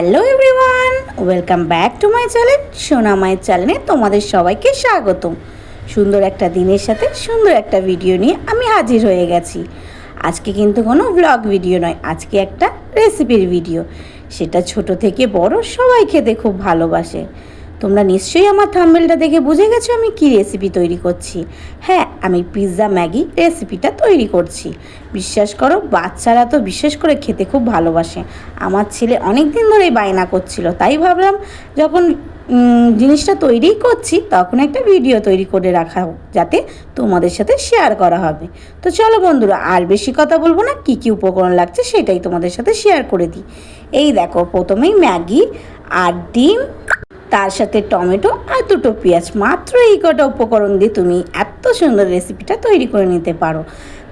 Hello everyone, welcome back to my channel সোনা মায়ের চ্যানেলে তোমাদের সবাইকে স্বাগতম। সুন্দর একটা দিনের সাথে সুন্দর একটা ভিডিও নিয়ে আমি হাজির হয়ে গেছি। আজকে কিন্তু কোনো ব্লগ ভিডিও নয়, আজকে একটা রেসিপির ভিডিও। সেটা ছোট থেকে বড় সবাই খেতে খুব ভালোবাসে। তোমরা নিশ্চয়ই আমার থাম্বনেলটা দেখে বুঝে গেছো আমি কি রেসিপি তৈরি করছি। হ্যাঁ, আমি পিৎজা ম্যাগি রেসিপিটা তৈরি করছি। বিশ্বাস করো, বাচ্চারা তো বিশেষ করে খেতে খুব ভালোবাসে। আমার ছেলে অনেক দিন ধরেই বায়না করছিল, তাই ভাবলাম যখন জিনিসটা তৈরি করছি তখন একটা ভিডিও তৈরি করে রাখা হোক, যাতে তোমাদের সাথে শেয়ার করা হবে। তো চলো বন্ধুরা, আর বেশি কথা বলবো না, কি কি উপকরণ লাগছে সেটাই তোমাদের সাথে শেয়ার করে দিই। এই দেখো, প্রথমেই ম্যাগি আর ডিম, তার সাথে টমেটো আর দুটো পেঁয়াজ। মাত্র এই কটা উপকরণ দিয়ে তুমি এত সুন্দর রেসিপিটা তৈরি করে নিতে পারো।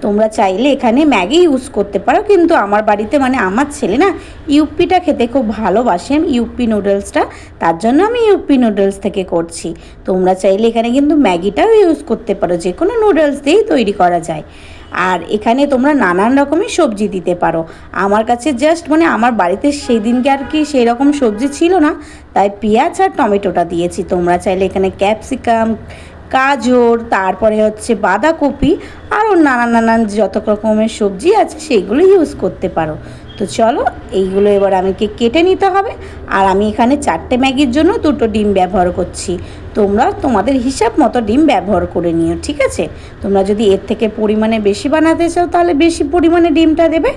তোমরা চাইলে এখানে ম্যাগি ইউজ করতে পারো, কিন্তু আমার বাড়িতে আমার ছেলে না ইউপিটা খেতে খুব ভালোবাসেন, ইউপি নুডলসটা, তার জন্য আমি ইউপি নুডলস থেকে করছি। তোমরা চাইলে এখানে কিন্তু ম্যাগিটাও ইউজ করতে পারো, যে কোনো নুডলস দিয়েই তৈরি করা যায়। আর এখানে তোমরা নানান রকমের সবজি দিতে পারো। আমার কাছে জাস্ট আমার বাড়িতে সেই দিনকে আর কি সেই রকম সবজি ছিল না, তাই পেঁয়াজ আর টমেটোটা দিয়েছি। তোমরা চাইলে এখানে ক্যাপসিকাম, গাজর, তারপরে বাঁধাকপি, আরও নানান যত রকমের সবজি আছে সেইগুলো ইউজ করতে পারো। তো চলো, এইগুলো এবার আমাকে কেটে নিতে হবে। আর আমি এখানে 4টে ম্যাগির জন্য 2টো ডিম ব্যবহার করছি। তোমরা তোমাদের হিসাব মতো ডিম ব্যবহার করে নিও, ঠিক আছে? তোমরা যদি এর থেকে পরিমাণে বেশি বানাতে চাও তাহলে বেশি পরিমাণে ডিমটা দেবে।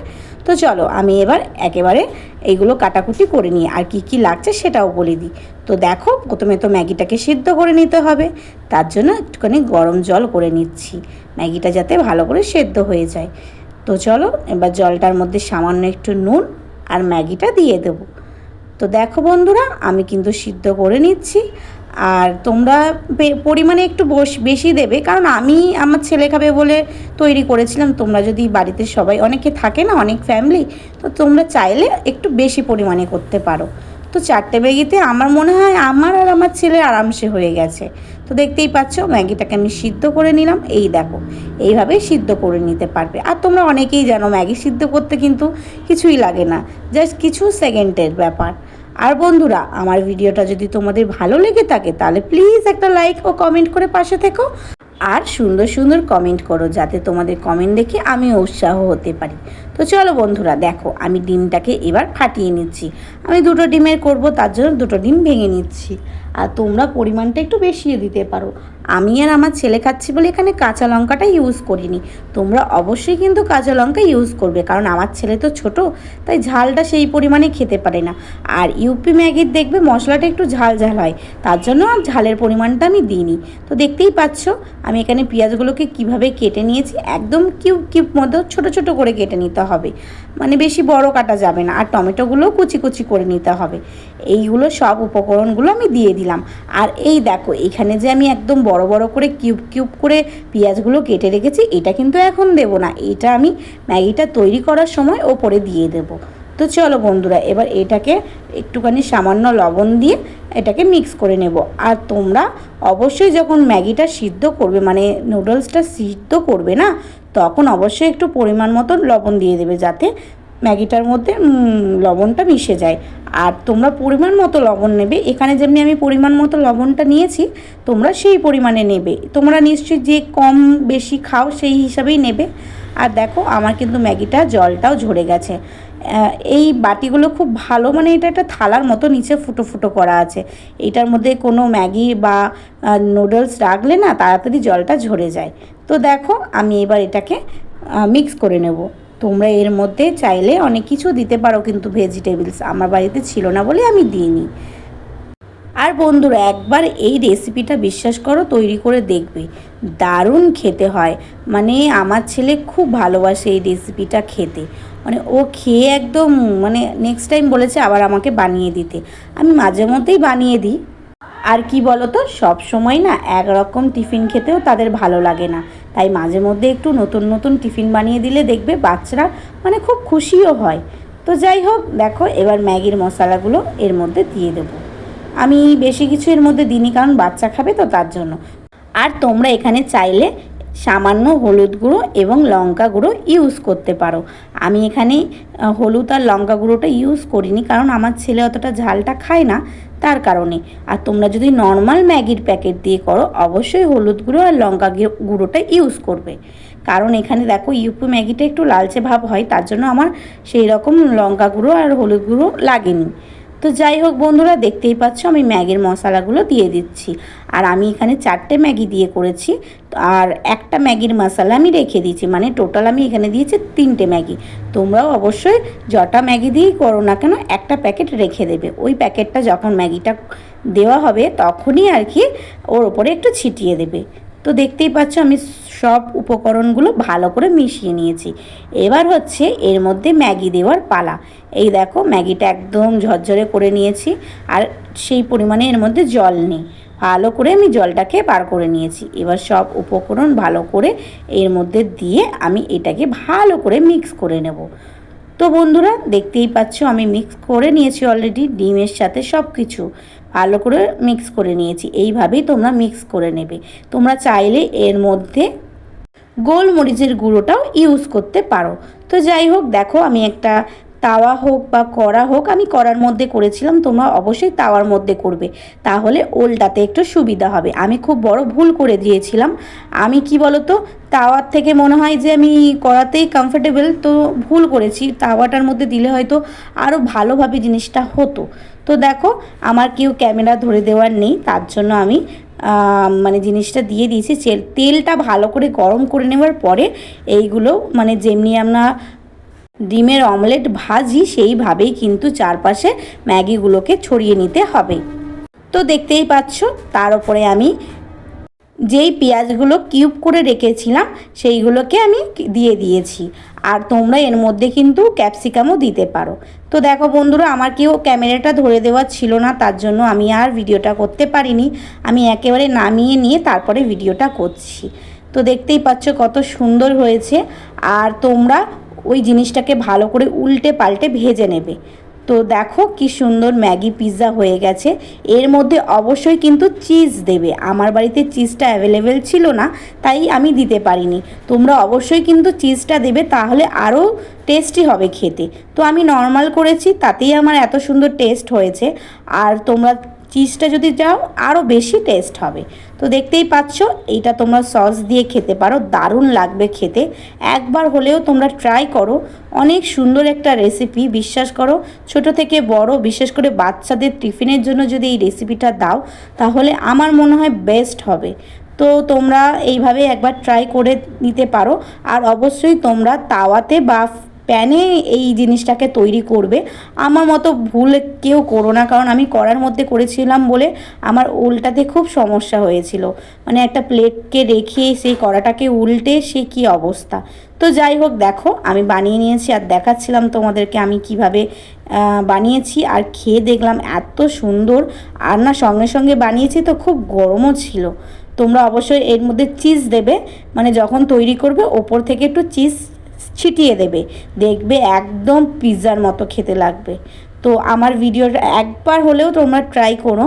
তো চলো, আমি এবার একেবারে এইগুলো কাটাকুটি করে নিই, আর কি কি লাগছে সেটাও বলে দিই। তো দেখো, প্রথমে তো ম্যাগিটাকে সিদ্ধ করে নিতে হবে, তার জন্য একটুখানি গরম জল করে নিচ্ছি, ম্যাগিটা যাতে ভালো করে সেদ্ধ হয়ে যায়। তো চলো, এবার জলটার মধ্যে সামান্য একটু নুন আর ম্যাগিটা দিয়ে দেবো। তো দেখো বন্ধুরা, আমি কিন্তু সিদ্ধ করে নিচ্ছি। আর তোমরা পরিমাণে একটু বেশি দেবে, কারণ আমি আমার ছেলে খাবে বলে তৈরি করেছিলাম। তোমরা যদি বাড়িতে সবাই অনেকে থাকে না, অনেক ফ্যামিলি, তো তোমরা চাইলে একটু বেশি পরিমাণে করতে পারো। তো 4টে ম্যাগিতে আমার মনে হয় আমার আর আমার ছেলের আরামসে হয়ে গেছে। তো দেখতেই পাচ্ছ, ম্যাগিটাকে আমি সিদ্ধ করে নিলাম। এই দেখো, এইভাবেই সিদ্ধ করে নিতে পারবে। আর তোমরা অনেকেই জানো ম্যাগি সিদ্ধ করতে কিন্তু কিছুই লাগে না, জাস্ট কিছু সেকেন্ডের ব্যাপার। আর বন্ধুরা, আমার ভিডিওটা যদি তোমাদের ভালো লেগে থাকে তাহলে প্লিজ একটা লাইক ও কমেন্ট করে পাশে থেকো। আর সুন্দর সুন্দর কমেন্ট করো, যাতে তোমাদের কমেন্ট দেখে আমি উৎসাহ হতে পারি। তো চলো বন্ধুরা, দেখো আমি ডিমটাকে এবার ফাটিয়ে নিচ্ছি। আমি 2টো ডিমের করব, তার জন্য 2টো ডিম ভেঙে নিচ্ছি। আর তোমরা পরিমাণটা একটু বেশিয়ে দিতে পারো। আমি আর আমার ছেলে খাচ্ছি বলে এখানে কাঁচা লঙ্কাটা ইউজ করিনি। তোমরা অবশ্যই কিন্তু কাঁচা লঙ্কা ইউজ করবে, কারণ আমার ছেলে তো ছোট, তাই ঝালটা সেই পরিমাণে খেতে পারে না। আর ইউপি ম্যাগির দেখবে মশলাটা একটু ঝাল ঝাল হয়, তার জন্য আর ঝালের পরিমাণটা আমি দিইনি। তো দেখতেই পাচ্ছ আমি এখানে পেঁয়াজগুলোকে কিভাবে কেটে নিয়েছি, একদম কিউব কিউব মতো ছোটো ছোটো করে কেটে নিতে হবে, বেশি বড় কাটা যাবে না। আর টমেটোগুলোও কুচি কুচি করে নিতে হবে। এইগুলো সব উপকরণগুলো আমি দিয়ে দিলাম। আর এই দেখো, এখানে যে আমি একদম বড় বড় করে কিউব কিউব করে পেঁয়াজগুলো কেটে রেখেছি, এটা কিন্তু এখন দেব না, এটা আমি ম্যাগিটা তৈরি করার সময় ওপরে দিয়ে দেব। তো চলো বন্ধুরা, এবার এটাকে একটুখানি সামান্য লবণ দিয়ে এটাকে মিক্স করে নেব। আর তোমরা অবশ্যই যখন ম্যাগিটা সিদ্ধ করবে, নুডলসটা সিদ্ধ করবে না, তখন অবশ্যই একটু পরিমাণ মতো লবণ দিয়ে দেবে, যাতে ম্যাগিটার মধ্যে লবণটা মিশে যায়। আর তোমরা পরিমাণ মতো লবণ নেবে। এখানে যেমনি আমি পরিমাণ মতো লবণটা নিয়েছি, তোমরা সেই পরিমাণে নেবে। তোমরা নিশ্চয়ই যে কম বেশি খাও সেই হিসাবেই নেবে। আর দেখো, আমার কিন্তু ম্যাগিটা জলটাও ঝরে গেছে। এই বাটিগুলো খুব ভালো, এটা একটা থালার মতো নিচে ফুটো ফুটো করা আছে। এটার মধ্যে কোনো ম্যাগি বা নুডলস রাখলে না তাড়াতাড়ি জলটা ঝরে যায়। তো দেখো, আমি এবার এটাকে মিক্স করে নেব। তোমরা এর মধ্যে চাইলে অনেক কিছু দিতে পারো, কিন্তু ভেজিটেবলস আমার বাড়িতে ছিল না বলে আমি দিইনি। আর বন্ধুরা, একবার এই রেসিপিটা বিশ্বাস করো তৈরি করে দেখবে, দারুণ খেতে হয়। আমার ছেলে খুব ভালোবাসে এই রেসিপিটা খেতে। ও খেয়ে একদম নেক্সট টাইম বলেছে আবার আমাকে বানিয়ে দিতে। আমি মাঝে মধ্যেই বানিয়ে দিই। আর কি বলো তো, সব সময় না একরকম টিফিন খেতেও তাদের ভালো লাগে না, তাই মাঝে মধ্যে একটু নতুন নতুন টিফিন বানিয়ে দিলে দেখবে বাচ্চারা খুব খুশিও হয়। তো যাই হোক, দেখো এবার ম্যাগির মশলাগুলো এর মধ্যে দিয়ে দেবো। আমি বেশি কিছু এর মধ্যে দিইনি, কারণ বাচ্চা খাবে তো তার জন্য। আর তোমরা এখানে চাইলে সামান্য হলুদ গুঁড়ো এবং লঙ্কা গুঁড়ো ইউজ করতে পারো। আমি এখানে হলুদ আর লঙ্কা গুঁড়োটা ইউজ করিনি, কারণ আমার ছেলে অতটা ঝালটা খায় না, তার কারণে। আর তোমরা যদি নর্মাল ম্যাগির প্যাকেট দিয়ে করো অবশ্যই হলুদ গুঁড়ো আর লঙ্কা গুঁড়োটা ইউজ করবে, কারণ এখানে দেখো ইউপি ম্যাগিটা একটু লালচে ভাব হয়, তার জন্য আমার সেই রকম লঙ্কা গুঁড়ো আর হলুদ গুঁড়ো লাগেনি। তো যাই হোক বন্ধুরা, দেখতেই পাচ্ছ আমি ম্যাগির মশলাগুলো দিয়ে দিচ্ছি। আর আমি এখানে 4টে ম্যাগি দিয়ে করেছি, আর একটা ম্যাগির মশলা আমি রেখে দিয়েছি, মানে টোটাল আমি এখানে দিয়েছি 3টে ম্যাগি। তোমরাও অবশ্যই যটা ম্যাগি দিয়েই করো না কেন একটা প্যাকেট রেখে দেবে, ওই প্যাকেটটা যখন ম্যাগিটা দেওয়া হবে তখনই আর কি ওর ওপরে একটু ছিটিয়ে দেবে। তো দেখতেই পাচ্ছ আমি সব উপকরণগুলো ভালো করে মিশিয়ে নিয়েছি। এবার হচ্ছে এর মধ্যে ম্যাগি দেওয়ার পালা। এই দেখো ম্যাগিটা একদম ঝরঝরে করে নিয়েছি, আর সেই পরিমাণে এর মধ্যে জল নেই, ভালো করে আমি জলটাকে বার করে নিয়েছি। এবার সব উপকরণ ভালো করে এর মধ্যে দিয়ে আমি এটাকে ভালো করে মিক্স করে নেব। তো বন্ধুরা দেখতেই পাচ্ছ আমি মিক্স করে নিয়েছি অলরেডি, ডিমের সাথে সব কিছু ভালো করে মিক্স করে নিয়েছি। এইভাবেই তোমরা মিক্স করে নেবে। তোমরা চাইলে এর মধ্যে গোলমরিচের গুঁড়োটাও ইউজ করতে পারো। তো যাই হোক দেখো আমি একটা তাওয়া হোক বা কড়া হোক, আমি কড়ার মধ্যে করেছিলাম, তোমরা অবশ্যই তাওয়ার মধ্যে করবে, তাহলে ওলটাতে একটু সুবিধা হবে। আমি খুব বড় ভুল করে দিয়েছিলাম। আমি কি বলো তো, তাওয়ার থেকে মনে হয় যে আমি কড়াতেই কমফোর্টেবল, তো ভুল করেছি। তাওয়াটার মধ্যে দিলে হয়তো আরও ভালোভাবে জিনিসটা হতো। তো দেখো আমার কেউ ক্যামেরা ধরে দেওয়ার নেই, তার জন্য আমি মানে জিনিসটা দিয়ে দিয়েছি। তেলটা ভালো করে গরম করে নেওয়ার পরে এইগুলো মানে যেমনি আমরা ডিমের অমলেট ভাজি সেইভাবেই কিন্তু চারপাশে ম্যাগিগুলোকে ছড়িয়ে নিতে হবে। তো দেখতেই পাচ্ছ তার উপরে আমি যেই পেঁয়াজগুলো কিউব করে রেখেছিলাম সেইগুলোকে আমি দিয়ে দিয়েছি। আর তোমরা এর মধ্যে কিন্তু ক্যাপসিকামও দিতে পারো। তো দেখো বন্ধুরা আমার কেউ ক্যামেরাটা ধরে দেওয়া ছিল না, তার জন্য আমি আর ভিডিওটা করতে পারিনি। আমি একেবারে নামিয়ে নিয়ে তারপরে ভিডিওটা করছি। তো দেখতেই পাচ্ছ কত সুন্দর হয়েছে। আর তোমরা ওই জিনিসটাকে ভালো করে উল্টে পাল্টে ভেজে নেবে। তো দেখো কি সুন্দর ম্যাগি পিৎজা হয়ে গেছে। এর মধ্যে অবশ্যই কিন্তু চিজ দেবে। আমার বাড়িতে চিজটা অ্যাভেলেবেল ছিল না, তাই আমি দিতে পারিনি। তোমরা অবশ্যই কিন্তু চিজটা দেবে, তাহলে আরও টেস্টি হবে খেতে। তো আমি নর্মাল করেছি, তাতেই আমার এত সুন্দর টেস্ট হয়েছে। আর তোমরা চিজটা যদি দাও আরও বেশি টেস্ট হবে। তো দেখতেই পাচ্ছ এইটা তোমরা সস দিয়ে খেতে পারো, দারুণ লাগবে খেতে। একবার হলেও তোমরা ট্রাই করো, অনেক সুন্দর একটা রেসিপি, বিশ্বাস করো। ছোট থেকে বড়, বিশেষ করে বাচ্চাদের টিফিনের জন্য যদি এই রেসিপিটা দাও তাহলে আমার মনে হয় বেস্ট হবে। তো তোমরা এইভাবে একবার ট্রাই করে নিতে পারো। আর অবশ্যই তোমরা তাওয়াতে বা প্যানে এই জিনিসটাকে তৈরি করবে। আমার মতো ভুল কেউ করো না, কারণ আমি কড়ার মধ্যে করেছিলাম বলে আমার উল্টাতে খুব সমস্যা হয়েছিল। মানে একটা প্লেটকে রেখে সেই কড়াটাকে উল্টে সে কী অবস্থা। তো যাই হোক দেখো আমি বানিয়ে নিয়েছি আর দেখাচ্ছিলাম তোমাদেরকে আমি কিভাবে বানিয়েছি। আর খেয়ে দেখলাম এত সুন্দর, আর না সঙ্গে সঙ্গে বানিয়েছি তো খুব গরমও ছিল। তোমরা অবশ্যই এর মধ্যে চিজ দেবে, মানে যখন তৈরি করবে ওপর থেকে একটু চিজ ছিটিয়ে দেবে, দেখবে একদম পিৎজার মতো খেতে লাগবে। তো আমার ভিডিওটা একবার হলেও তোমরা ট্রাই করো,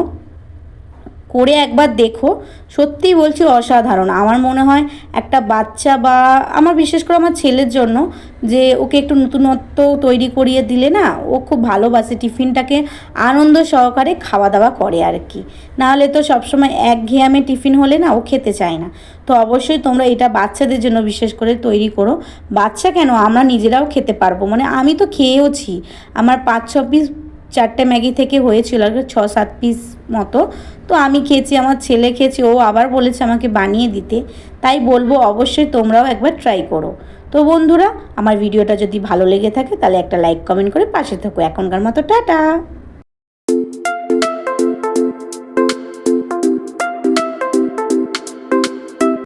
করে একবার দেখো। সত্যিই বলছি অসাধারণ। আমার মনে হয় একটা বাচ্চা বা আমার বিশেষ করে আমার ছেলের জন্য, যে ওকে একটু নতুনত্ব তৈরি করিয়ে দিলে না ও খুব ভালোবাসে, টিফিনটাকে আনন্দ সহকারে খাওয়া দাওয়া করে আর কি। নাহলে তো সবসময় একঘেয়েমি টিফিন হলে না ও খেতে চায় না। তো অবশ্যই তোমরা এটা বাচ্চাদের জন্য বিশেষ করে তৈরি করো। বাচ্চা কেন, আমরা নিজেরাও খেতে পারবো। মানে আমি তো খেয়েওছি, আমার 5-6 পিস 4টে ম্যাগি থেকে হয়েছিল আর 6-7 পিস মতো। তো আমি খেয়েছি, আমার ছেলে খেয়েছি, ও আবার বলেছে আমাকে বানিয়ে দিতে। তাই বলবো অবশ্যই তোমরাও একবার ট্রাই করো। তো বন্ধুরা আমার ভিডিওটা যদি ভালো লেগে থাকে তাহলে একটা লাইক কমেন্ট করে পাশে থাকো। এখনকার মতো টাটা।